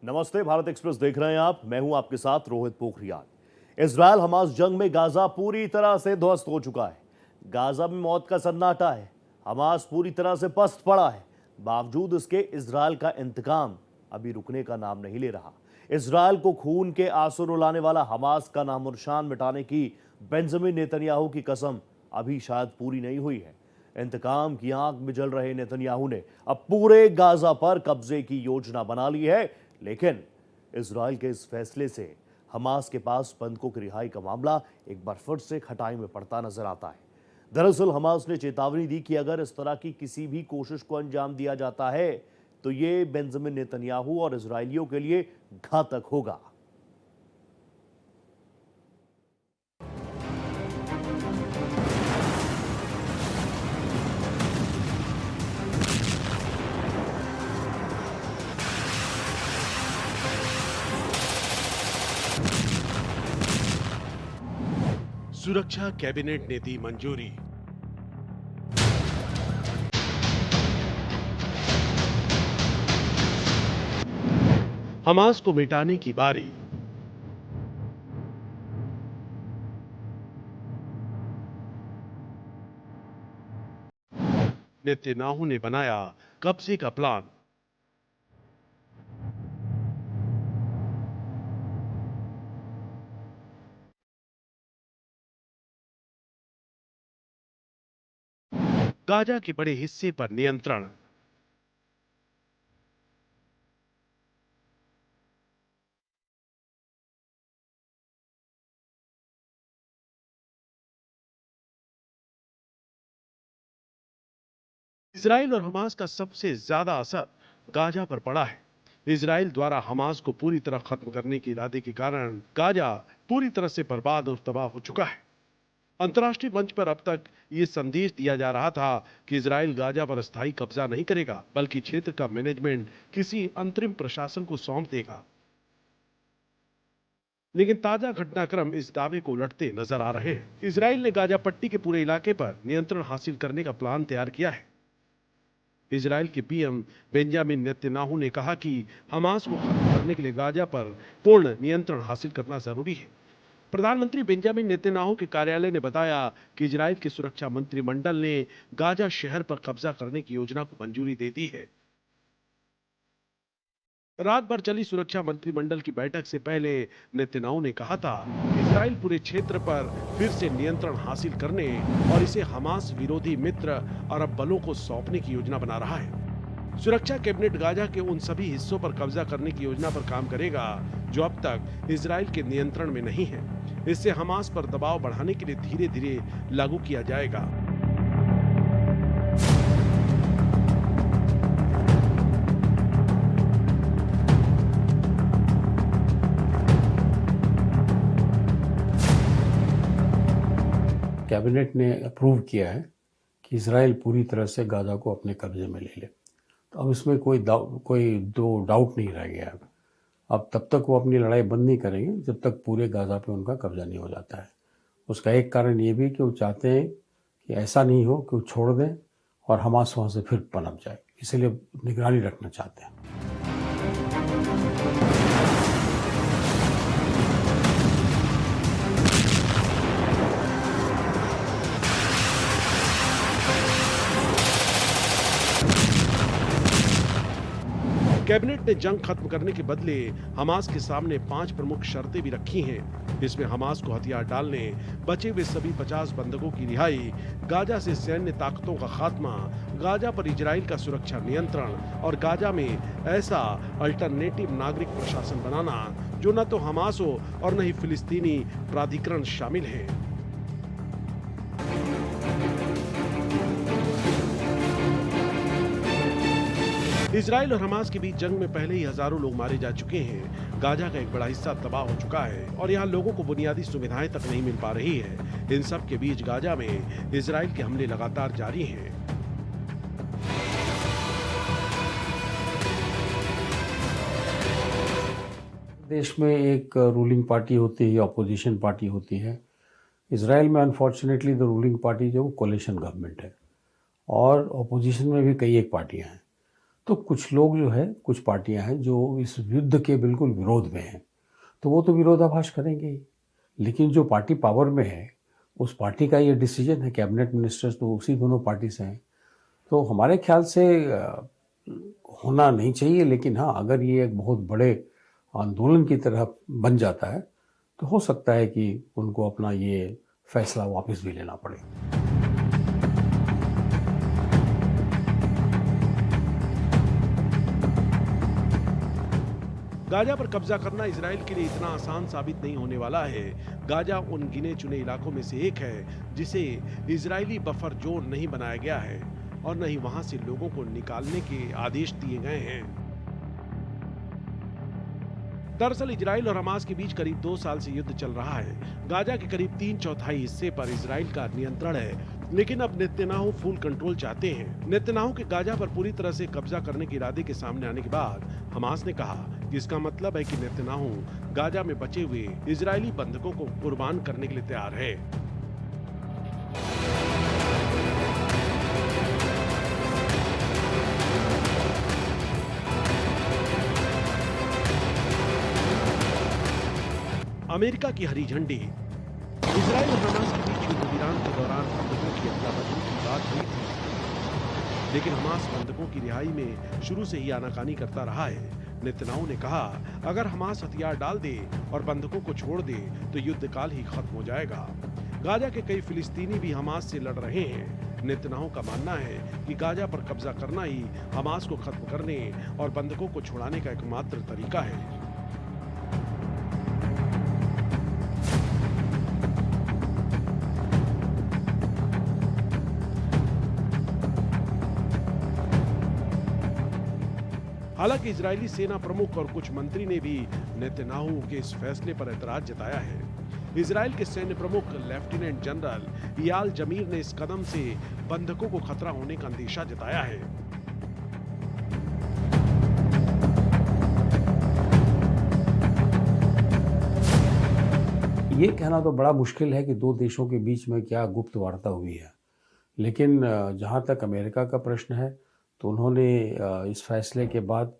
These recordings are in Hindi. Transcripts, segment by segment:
नमस्ते, भारत एक्सप्रेस देख रहे हैं आप। मैं हूं आपके साथ रोहित पोखरियाल। इजरायल हमास जंग में गाजा पूरी तरह से ध्वस्त हो चुका है। गाजा में मौत का सन्नाटा है। हमास पूरी तरह से पस्त पड़ा है। बावजूद इसके इजरायल का इंतकाम अभी रुकने का नाम नहीं ले रहा। इजरायल को खून के आंसू रुलाने वाला हमास का नामोनिशान मिटाने की बेंजामिन नेतन्याहू की कसम अभी शायद पूरी नहीं हुई है। इंतकाम की आंख में जल रहे नेतन्याहू ने अब पूरे गाजा पर कब्जे की योजना बना ली है, लेकिन इजरायल के इस फैसले से हमास के पास बंधकों की रिहाई का मामला एक बार फिर से खटाई में पड़ता नजर आता है। दरअसल हमास ने चेतावनी दी कि अगर इस तरह की किसी भी कोशिश को अंजाम दिया जाता है तो ये बेंजामिन नेतन्याहू और इजरायलियों के लिए घातक होगा। सुरक्षा कैबिनेट ने दी मंजूरी। हमास को मिटाने की बारी। नेतन्याहू ने बनाया कब्जे का प्लान। गाजा के बड़े हिस्से पर नियंत्रण। इजराइल और हमास का सबसे ज्यादा असर गाजा पर पड़ा है। इजराइल द्वारा हमास को पूरी तरह खत्म करने के इरादे के कारण गाजा पूरी तरह से बर्बाद और तबाह हो चुका है। अंतर्राष्ट्रीय मंच पर अब तक ये संदेश दिया जा रहा था कि इजराइल गाजा पर अस्थायी कब्जा नहीं करेगा, बल्कि क्षेत्र का मैनेजमेंट किसी अंतरिम प्रशासन को सौंप देगा। लेकिन ताजा घटनाक्रम इस दावे को उलटते नजर आ रहे हैं। इजराइल ने गाजा पट्टी के पूरे इलाके पर नियंत्रण हासिल करने का प्लान तैयार किया है। इजराइल के पीएम बेंजामिन नेतन्याहू ने कहा कि हमास को खत्म करने के लिए गाजा पर पूर्ण नियंत्रण हासिल करना जरूरी है। प्रधानमंत्री बेंजामिन नेतन्याहू के कार्यालय ने बताया कि इजराइल के सुरक्षा मंत्रिमंडल ने गाजा शहर पर कब्जा करने की योजना को मंजूरी दे दी है। रात भर चली सुरक्षा मंत्रिमंडल की बैठक से पहले नेतन्याहू ने कहा था कि इजराइल पूरे क्षेत्र पर फिर से नियंत्रण हासिल करने और इसे हमास विरोधी मित्र अरब बलों को सौंपने की योजना बना रहा है। सुरक्षा कैबिनेट गाजा के उन सभी हिस्सों पर कब्जा करने की योजना पर काम करेगा जो अब तक इजराइल के नियंत्रण में नहीं है। इससे हमास पर दबाव बढ़ाने के लिए धीरे धीरे लागू किया जाएगा। कैबिनेट ने अप्रूव किया है कि इजराइल पूरी तरह से गाजा को अपने कब्जे में ले ले। तो अब इसमें कोई दो डाउट नहीं रह गया। अब तब तक वो अपनी लड़ाई बंद नहीं करेंगे जब तक पूरे गाजा पे उनका कब्जा नहीं हो जाता है। उसका एक कारण ये भी कि वो चाहते हैं कि ऐसा नहीं हो कि वो छोड़ दें और हमास वहाँ से फिर पनप जाए, इसलिए निगरानी रखना चाहते हैं। कैबिनेट ने जंग खत्म करने के बदले हमास के सामने 5 प्रमुख शर्तें भी रखी हैं। इसमें हमास को हथियार डालने, बचे हुए सभी 50 बंधकों की रिहाई, गाजा से सैन्य ताकतों का खात्मा, गाजा पर इजराइल का सुरक्षा नियंत्रण और गाजा में ऐसा अल्टरनेटिव नागरिक प्रशासन बनाना जो न तो हमास हो और न ही फिलिस्तीनी प्राधिकरण शामिल है। इजराइल और हमास के बीच जंग में पहले ही हजारों लोग मारे जा चुके हैं। गाजा का एक बड़ा हिस्सा तबाह हो चुका है और यहाँ लोगों को बुनियादी सुविधाएं तक नहीं मिल पा रही है। इन सब के बीच गाजा में इजराइल के हमले लगातार जारी हैं। देश में एक रूलिंग पार्टी होती है, अपोजिशन पार्टी होती है। इजराइल में अनफॉर्चुनेटली द रूलिंग पार्टी जो कोलिशन गवर्नमेंट है और अपोजिशन में भी कई एक पार्टियां हैं। तो कुछ लोग जो है, कुछ पार्टियां हैं जो इस युद्ध के बिल्कुल विरोध में हैं, तो वो तो विरोधाभास करेंगे ही। लेकिन जो पार्टी पावर में है, उस पार्टी का ये डिसीजन है, कैबिनेट मिनिस्टर्स तो उसी दोनों पार्टी से हैं। तो हमारे ख्याल से होना नहीं चाहिए, लेकिन हाँ, अगर ये एक बहुत बड़े आंदोलन की तरह बन जाता है, तो हो सकता है कि उनको अपना ये फैसला वापस भी लेना पड़े। गाजा पर कब्जा करना इजराइल के लिए इतना आसान साबित नहीं होने वाला है। गाजा उन गिने चुने इलाकों में से एक है जिसे इजरायली बफर जोन नहीं बनाया गया है और न ही वहां से लोगों को निकालने के आदेश दिए गए हैं। दरअसल इजराइल और हमास के बीच करीब 2 साल से युद्ध चल रहा है। गाजा के करीब 3/4 हिस्से पर इजराइल का नियंत्रण है, लेकिन अब नेतन्याहू फुल कंट्रोल चाहते हैं। नेतन्याहू के गाजा पर पूरी तरह से कब्जा करने के इरादे के सामने आने के बाद हमास ने कहा कि इसका मतलब है कि नेतन्याहू गाजा में बचे हुए इजरायली बंधकों को कुर्बान करने के लिए तैयार है। अमेरिका की हरी झंडी। इजराइल और हमास के बीच युद्ध विराम के दौरान बंधकों की अदला बदली की बात हुई थी, लेकिन हमास बंधकों की रिहाई में शुरू से ही आनाकानी करता रहा है। नेतन्याहू ने कहा, अगर हमास हथियार डाल दे और बंधकों को छोड़ दे तो युद्ध काल ही खत्म हो जाएगा। गाजा के कई फिलिस्तीनी भी हमास से लड़ रहे हैं। नेतन्याहू का मानना है कि गाजा पर कब्जा करना ही हमास को खत्म करने और बंधकों को छुड़ाने का एकमात्र तरीका है। हालांकि इजरायली सेना प्रमुख और कुछ मंत्री ने भी नेतन्याहू के इस फैसले पर एतराज जताया है। इजराइल के सैन्य प्रमुख लेफ्टिनेंट जनरल इयाल जमीर ने इस कदम से बंधकों को खतरा होने का अंदेशा जताया है। ये कहना तो बड़ा मुश्किल है कि दो देशों के बीच में क्या गुप्त वार्ता हुई है, लेकिन जहाँ तक अमेरिका का प्रश्न है तो उन्होंने इस फैसले के बाद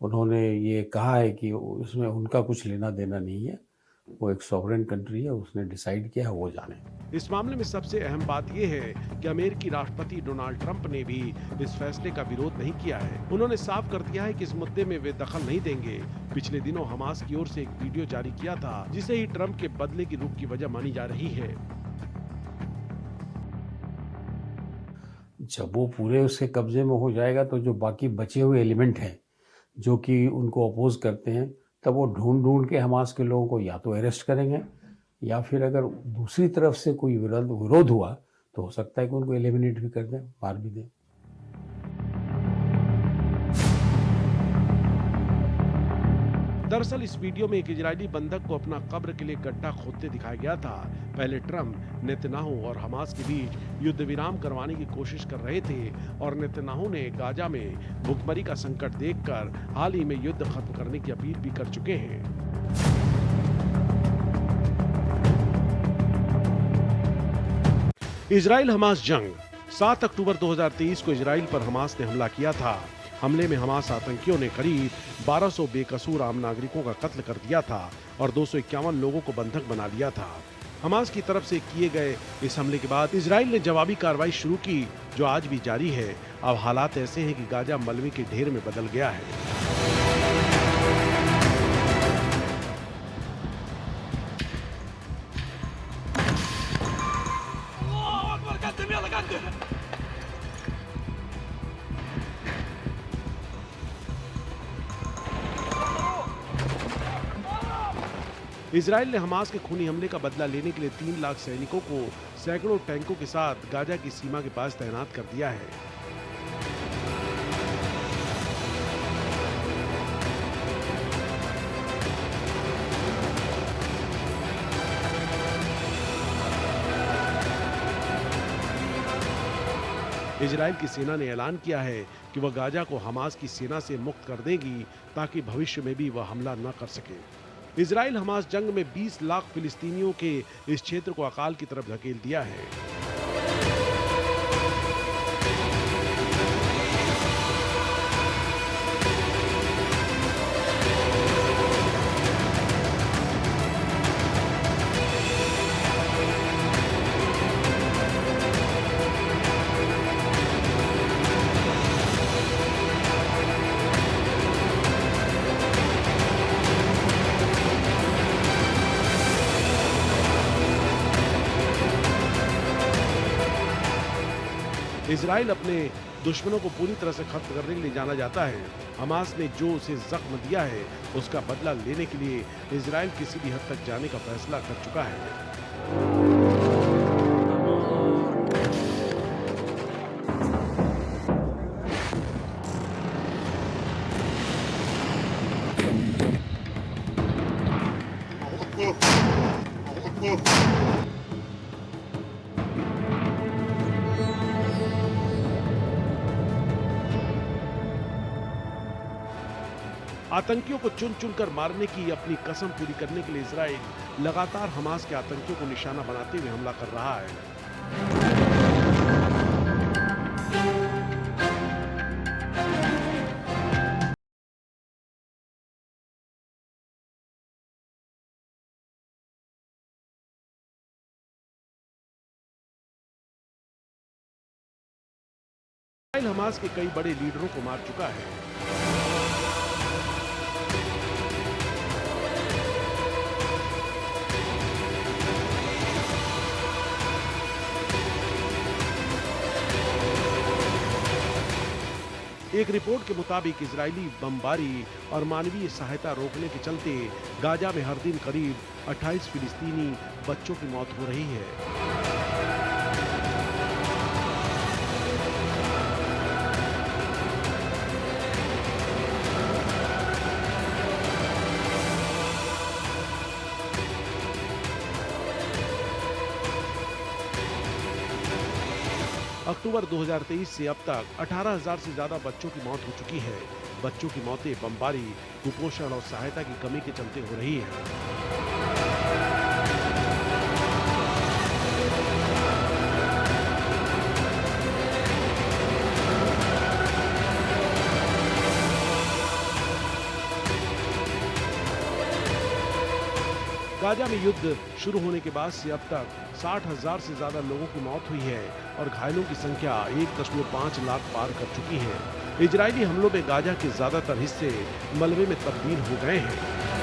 उन्होंने ये कहा है कि इसमें उनका कुछ लेना देना नहीं है, वो एक सॉवरेन कंट्री है, उसने डिसाइड किया है, वो जाने। इस मामले में सबसे अहम बात यह है कि अमेरिकी राष्ट्रपति डोनाल्ड ट्रंप ने भी इस फैसले का विरोध नहीं किया है। उन्होंने साफ कर दिया है कि इस मुद्दे में वे दखल नहीं देंगे। पिछले दिनों हमास की ओर से एक वीडियो जारी किया था जिसे ही ट्रंप के बदले की रुख की वजह मानी जा रही है। जब वो पूरे उसके कब्जे में हो जाएगा तो जो बाकी बचे हुए एलिमेंट हैं जो कि उनको अपोज करते हैं, तब वो ढूंढ ढूंढ के हमास के लोगों को या तो अरेस्ट करेंगे या फिर अगर दूसरी तरफ से कोई विरोध हुआ तो हो सकता है कि उनको एलिमिनेट भी कर दें, मार भी दें। दरअसल इस वीडियो में एक इजरायली बंधक को अपना कब्र के लिए गड्ढा खोदते दिखाया गया था। पहले ट्रंप नेतन्याहू और हमास के बीच युद्ध विराम करवाने की कोशिश कर रहे थे और नेतन्याहू ने गाजा में भुखमरी का संकट देखकर हाल ही में युद्ध खत्म करने की अपील भी कर चुके हैं। इजराइल हमास जंग। 7 अक्टूबर 2023 को इजराइल पर हमास ने हमला किया था। हमले में हमास आतंकियों ने करीब 1200 बेकसूर आम नागरिकों का कत्ल कर दिया था और 251 लोगों को बंधक बना लिया था। हमास की तरफ से किए गए इस हमले के बाद इजराइल ने जवाबी कार्रवाई शुरू की, जो आज भी जारी है। अब हालात ऐसे हैं कि गाजा मलबे के ढेर में बदल गया है। इजराइल ने हमास के खूनी हमले का बदला लेने के लिए 3 लाख सैनिकों को सैकड़ों टैंकों के साथ गाजा की सीमा के पास तैनात कर दिया है। इजराइल की सेना ने ऐलान किया है कि वह गाजा को हमास की सेना से मुक्त कर देगी ताकि भविष्य में भी वह हमला न कर सके। इजराइल हमास जंग में 20 लाख फिलिस्तीनियों के इस क्षेत्र को अकाल की तरफ धकेल दिया है। इजराइल अपने दुश्मनों को पूरी तरह से खत्म करने के लिए जाना जाता है। हमास ने जो उसे जख्म दिया है उसका बदला लेने के लिए इजराइल किसी भी हद तक जाने का फैसला कर चुका है। आतंकियों को चुन चुनकर मारने की अपनी कसम पूरी करने के लिए इजराइल लगातार हमास के आतंकियों को निशाना बनाते हुए हमला कर रहा है। इजराइल हमास के कई बड़े लीडरों को मार चुका है। एक रिपोर्ट के मुताबिक इजरायली बमबारी और मानवीय सहायता रोकने के चलते गाजा में हर दिन करीब 28 फिलिस्तीनी बच्चों की मौत हो रही है। अक्टूबर 2023 से अब तक 18,000 से ज्यादा बच्चों की मौत हो चुकी है। बच्चों की मौतें बमबारी, कुपोषण और सहायता की कमी के चलते हो रही है। गाजा में युद्ध शुरू होने के बाद से अब तक 60,000 से ज्यादा लोगों की मौत हुई है और घायलों की संख्या 1.5 लाख पार कर चुकी है। इजरायली हमलों में गाजा के ज्यादातर हिस्से मलबे में तब्दील हो गए हैं।